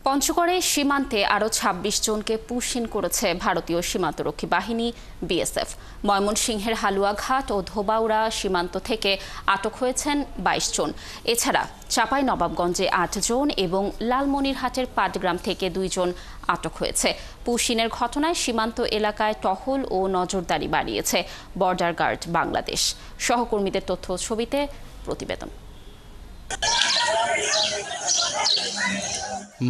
পঞ্চগড়ে সীমান্তে আরও ২৬ জনকে পুশিন করেছে ভারতীয় সীমান্তরক্ষী বাহিনী বিএসএফ। ময়মনসিংহের হালুয়াঘাট ও ধোবাউড়া সীমান্ত থেকে আটক হয়েছেন ২২ জন। এছাড়া চাঁপাইনবাবগঞ্জে ৮ জন এবং লালমনিরহাটের পাটগ্রাম থেকে ২ জন আটক হয়েছে। পুশিনের ঘটনায় সীমান্ত এলাকায় টহল ও নজরদারি বাড়িয়েছে বর্ডার গার্ড বাংলাদেশ। সহকর্মীদের তথ্য ছবিতে প্রতিবেদন।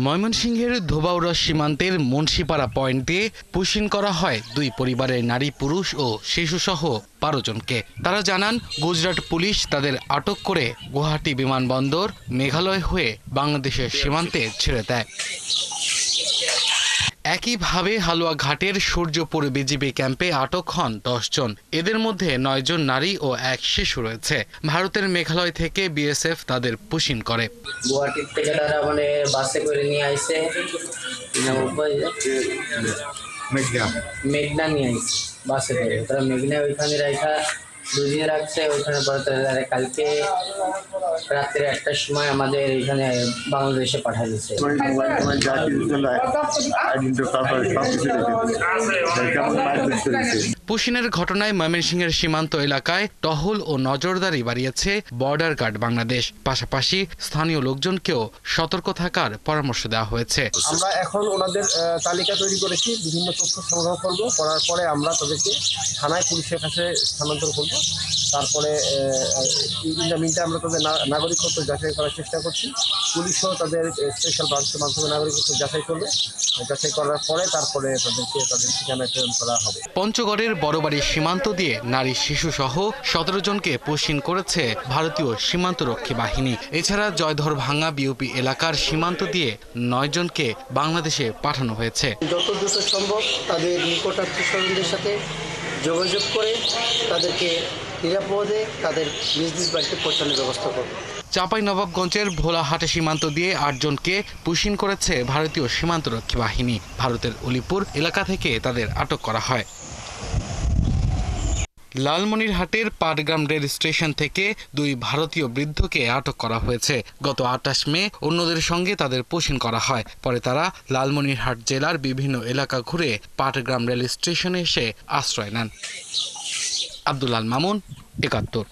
ময়মনসিংহের ধোবাউড়া সীমান্তের মুন্সিপাড়া পয়েন্টে পুশিন করা হয় দুই পরিবারের নারী, পুরুষ ও শিশুসহ ১২ জনকে। তারা জানান, গুজরাট পুলিশ তাদের আটক করে গুয়াহাটি বিমানবন্দর মেঘালয় হয়ে বাংলাদেশের সীমান্তে ছেড়ে দেয়। একইভাবে হালুয়াঘাটের সূর্যপুর বিজিবি ক্যাম্পে আটক হন ১০ জন। এদের মধ্যে ৯ জন নারী ও এক শিশু রয়েছে। ভারতের মেঘালয় থেকে বিএসএফ তাদের পুশিন করে। গুয়াহাটি থেকে তারা বাসে করে নিয়ে আইছে, মেঘনা নিয়ে আইছে বাসে করে। তারা মেঘনা ওইখানে রাখা 2 দিন রাখছে। ওইখানে পরে তারা কালকে রাত্রে ১টার সময় আমাদের এখানে বাংলাদেশে পাঠিয়ে দিচ্ছে। পুশিনের ঘটনায় ময়মনসিংহের সীমান্ত এলাকায় টহল ও নজরদারি বাড়িয়েছে বর্ডার গার্ড বাংলাদেশ। পাশাপাশি স্থানীয় লোকজনকেও সতর্ক থাকার পরামর্শ দেওয়া হয়েছে। আমরা এখন ওনাদের তালিকা তৈরি করেছি, বিভিন্ন তথ্য সংগ্রহ করব, করার পরে আমরা তাদেরকে থানায় পুলিশের কাছে স্থানান্তর করব। তারপরে মিনটা আমরা তাদের নাগরিকত্ব যাচাই করার চেষ্টা করছি। পুলিশও তাদের স্পেশাল ব্রাঞ্চের মাধ্যমে নাগরিকত্ব যাচাই করবে। যাচাই করার পরে তারপরে তাদেরকে তাদের ঠিকানায় প্রেরণ করা হবে। পঞ্চগড়ের বড়বাড়ি সীমান্ত দিয়ে নারী, শিশু সহ ১৭ জনকে পুশিন করেছে ভারতীয় সীমান্তরক্ষী বাহিনী। এছাড়া জয়ধরভাঙ্গা বিওপি এলাকার সীমান্ত দিয়ে ৯ জনকে বাংলাদেশে পাঠানো হয়েছে। যত দ্রুত সম্ভব তাদের নিকটাত্মীয়স্বজনদের সাথে যোগাযোগ করে তাদেরকে নিরাপদে তাদের নিজ নিজ বাড়িতে পৌঁছানোর ব্যবস্থা করবে। চাঁপাইনবাবগঞ্জের ভোলাহাটে সীমান্ত দিয়ে ৮ জনকে পুশিন করেছে ভারতীয় সীমান্তরক্ষী বাহিনী। ভারতের উলিপুর এলাকা থেকে তাদের আটক করা হয়। লালমনিরহাটের পাটগ্রাম রেল স্টেশন থেকে ২ ভারতীয় বৃদ্ধকে আটক করা হয়েছে। গত ২৮ মে অন্যদের সঙ্গে তাদের পুশিন করা হয়। পরে তারা লালমনিরহাট জেলার বিভিন্ন এলাকা ঘুরে পাটগ্রাম রেল স্টেশনে এসে আশ্রয় নেন। আব্দুল আল মামুন, ৭১।